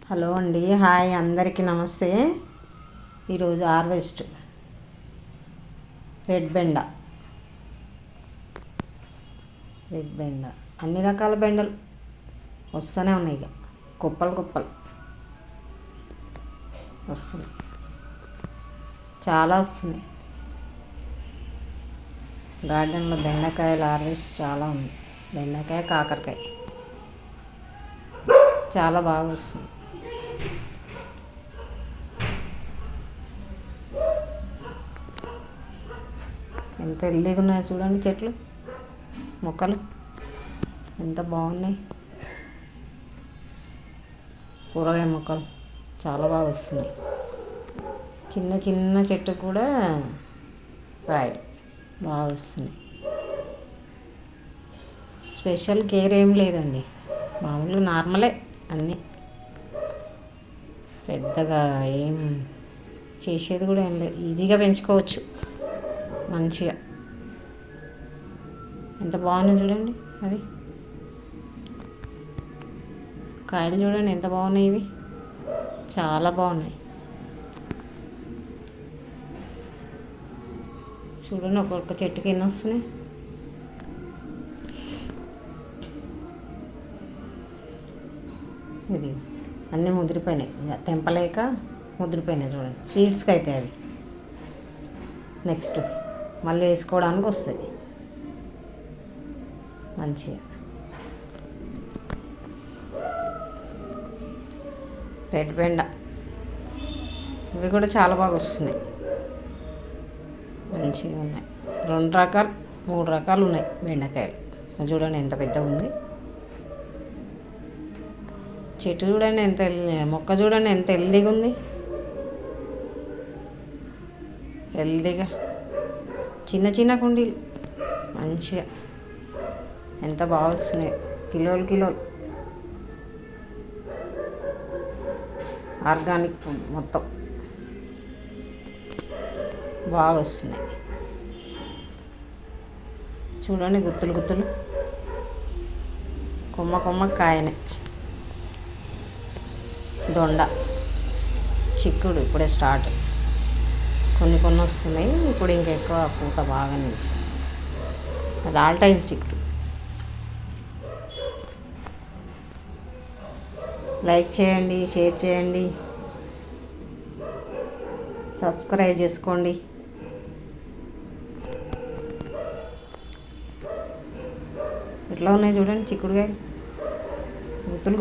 Hello అండి, hi అందరికీ నమస్తే. ఈరోజు హార్వెస్ట్ రెడ్ బెండ అన్ని రకాల బెండలు వస్తూనే ఉన్నాయి. ఇక కుప్పలు వస్తున్నాయి, చాలా వస్తున్నాయి. గార్డెన్లో బెండకాయల హార్వెస్ట్ చాలా ఉంది. బెండకాయ, కాకరకాయ చాలా బాగా వస్తుంది. ఎంత హెల్దీగా ఉన్నాయో చూడండి. చెట్లు, మొక్కలు ఎంత బాగున్నాయి. కూరగాయ మొక్కలు చాలా బాగా వస్తున్నాయి. చిన్న చెట్టు కూడా కాయలు బాగా వస్తున్నాయి. స్పెషల్ కేర్ ఏం లేదండి, మామూలుగా నార్మలే అన్నీ. పెద్దగా ఏం చేసేది కూడా ఏం లేదు, ఈజీగా పెంచుకోవచ్చు మంచిగా. ఎంత బాగున్నాయి చూడండి. అది కాయలు చూడండి ఎంత బాగున్నాయి. ఇవి చాలా బాగున్నాయి చూడండి. ఒక్కొక్క చెట్టుకి ఎన్ని వస్తున్నాయి. ఇది అన్నీ ముదిరిపోయినాయి, ఇక తెంపలేక ముదిరిపోయినాయి చూడండి. సీడ్స్కి అయితే అవి నెక్స్ట్ మళ్ళీ వేసుకోవడానికి వస్తాయి మంచిగా. రెడ్ బెండ ఇవి కూడా చాలా బాగా వస్తున్నాయి, మంచిగా ఉన్నాయి. 2 రకాలు 3 రకాలు ఉన్నాయి బెండకాయలు. చూడండి ఎంత పెద్దగా ఉంది చెట్టు. చూడండి ఎంత మొక్క చూడండి ఎంత హెల్దీగా ఉంది. హెల్దీగా చిన్న కుండీలు మంచిగా ఎంత బాగా వస్తున్నాయి. కిలోలు ఆర్గానిక్ మొత్తం బాగా వస్తున్నాయి. చూడండి గుత్తులు కొమ్మ కాయనే. దొండ, చిక్కుడు ఇప్పుడే స్టార్ట్. కొన్ని వస్తున్నాయి ఇప్పుడు, ఇంకెక్కువ పూత బాగానే వస్తుంది. అది ఆల్ టైం చిక్కుడు. లైక్ చేయండి, షేర్ చేయండి, సబ్స్క్రైబ్ చేసుకోండి. ఎట్లా ఉన్నాయి చూడండి చిక్కుడుకాయలు,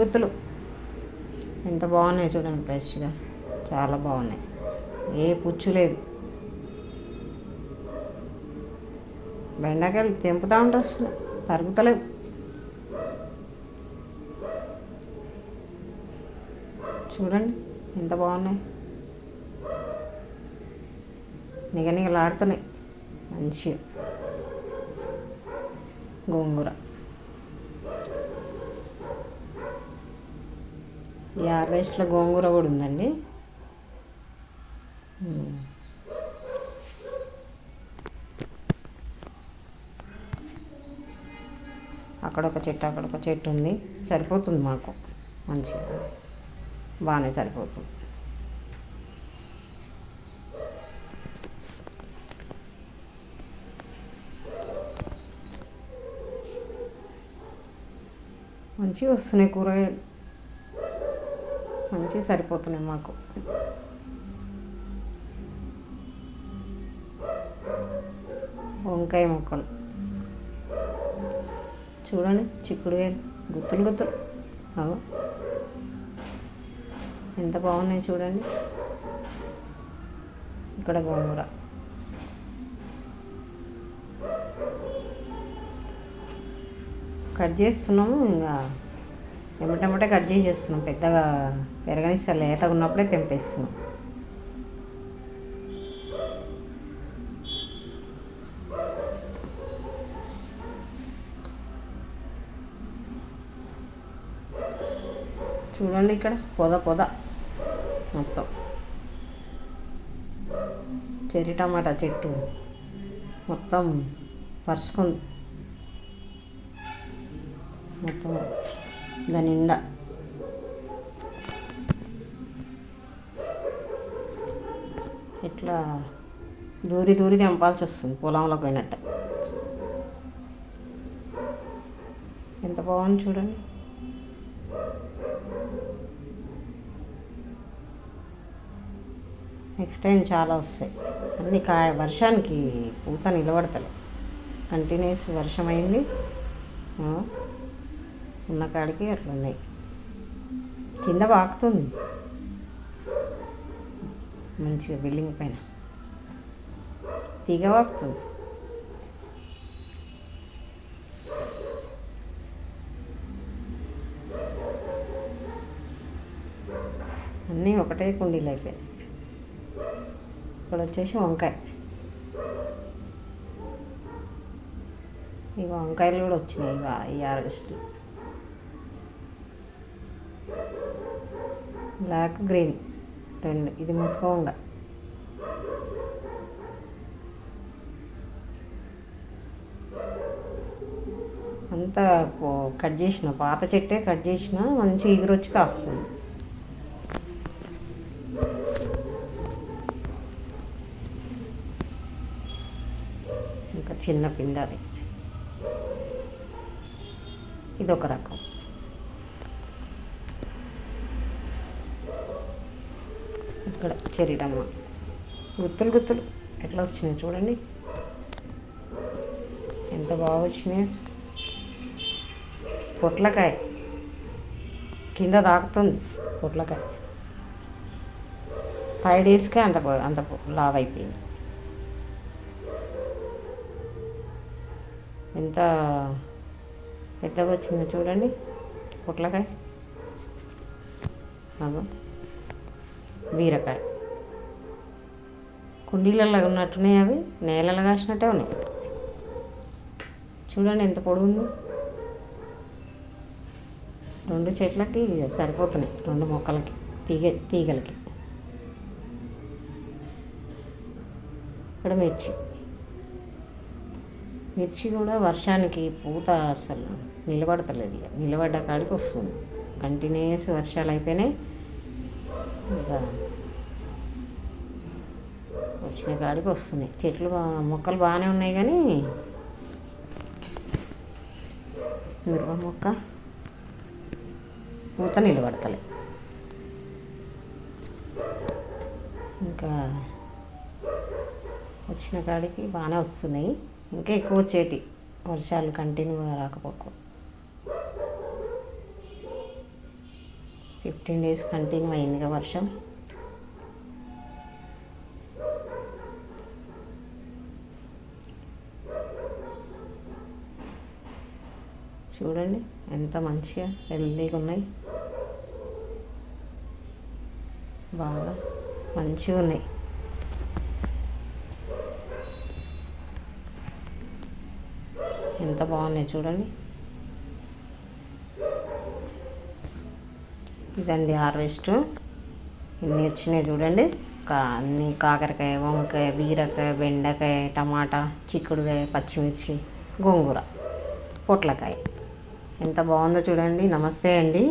గుత్తులు ఎంత బాగున్నాయి చూడండి. ఫ్రెష్గా చాలా బాగున్నాయి, ఏ పుచ్చు లేదు. బెండకాయలు తెంపుతూ ఉంటే వస్తున్నాయి, తరుగుతలేవు. చూడండి ఎంత బాగున్నాయి, నిగనిగలాడుతున్నాయి మంచిగా. గోంగూర, ఈ హార్వెస్ట్లో గోంగూర కూడా ఉందండి. అక్కడొక చెట్టు ఉంది, సరిపోతుంది మాకు మంచిగా, బాగానే సరిపోతుంది. మంచిగా వస్తున్నాయి కూరగాయలు, మంచిగా సరిపోతున్నాయి మాకు. వంకాయ మొక్కలు చూడండి, చిక్కుడుకాయలు గుత్తులు అగో ఎంత బాగున్నాయి చూడండి. ఇక్కడ గోంగూర, కట్ చేస్తున్నాము. ఇంకా ఎమ్మటెమ్మటే కట్ చేసేస్తున్నాం, పెద్దగా పెరగనిస్తారు. లేతగా ఉన్నప్పుడే తెంపేస్తున్నాం. చూడండి ఇక్కడ పొద మొత్తం. చెర్రీ టమాటా చెట్టు మొత్తం పరుచుకుంది. మొత్తం దాని నిండా ఇట్లా దూరి దూరి తెంపాల్సి వస్తుంది పొలంలో పోయినట్టు. ఎంత బాగుంది చూడండి. నెక్స్ట్ టైం చాలా వస్తాయి అన్ని వర్షానికి పూత నిలబడతలే. కంటిన్యూస్ వర్షం అయింది, ఉన్న కాడికి అట్లా ఉన్నాయి. కింద పాకుతుంది మంచిగా, బిల్డింగ్ పైన తీగ పాకుతుంది. అన్నీ ఒకటే కుండీలు అయిపోయాయి. ఇక్కడ వచ్చేసి వంకాయ. ఈ వంకాయలు కూడా వచ్చినాయి ఈ హార్వెస్ట్లో. బ్లాక్ గ్రీన్ రెండు, ఇది ముసుక వంగ. అంతా కట్ చేసిన పాత చెట్టే కట్ చేసిన, మంచి ఎగురొచ్చి కాస్తుంది. ఇంకా చిన్న పింద అది, ఇదొక రకం. ఇక్కడ చెరిటమ్మ గుత్తులు గుత్తులు ఎట్లా వచ్చినాయి చూడండి, ఎంత బాగా వచ్చినాయి. పొట్లకాయ కింద తాకుతుంది. పొట్లకాయ 5 డేస్కే అంత లావ్ అయిపోయింది. ఎంత పెద్దగా వచ్చిందో చూడండి పొట్లకాయ. అగో బీరకాయ కుండీలలో ఉన్నట్టున్నాయి, అవి నేలలో కాసినట్టే ఉన్నాయి. చూడండి ఎంత పొడుగుందో. 2 చెట్లకి సరిపోతున్నాయి, 2 మొక్కలకి, తీగలకి. ఇక్కడ మిర్చి కూడా వర్షానికి పూత అసలు నిలబడతలేదు. ఇక నిలబడ్డ కాడికి వస్తుంది. కంటిన్యూస్ వర్షాలు అయిపోయినాయి. ఇంకా వచ్చిన కాడికి వస్తున్నాయి. మొక్కలు బాగానే ఉన్నాయి, కానీ మిరప మొక్క పూత నిలబడతలే. ఇంకా వచ్చిన కాడికి బాగానే వస్తున్నాయి. ఇంకా ఎక్కువ వచ్చేటి వర్షాలు కంటిన్యూగా రాకపోకు. 15 డేస్ కంటిన్యూ అయిందిగా వర్షం. చూడండి ఎంత మంచిగా హెల్దీగా ఉన్నాయి, బాగా మంచిగా ఉన్నాయి. ఎంత బాగున్నాయి చూడండి. ఇదండి హార్వెస్ట్. ఇన్ని వచ్చినాయి చూడండి. అన్ని కాకరకాయ, వంకాయ, బీరకాయ, బెండకాయ, టమాటా, చిక్కుడుకాయ, పచ్చిమిర్చి, గోంగూర, పొట్లకాయ. ఎంత బాగుందో చూడండి. నమస్తే అండి.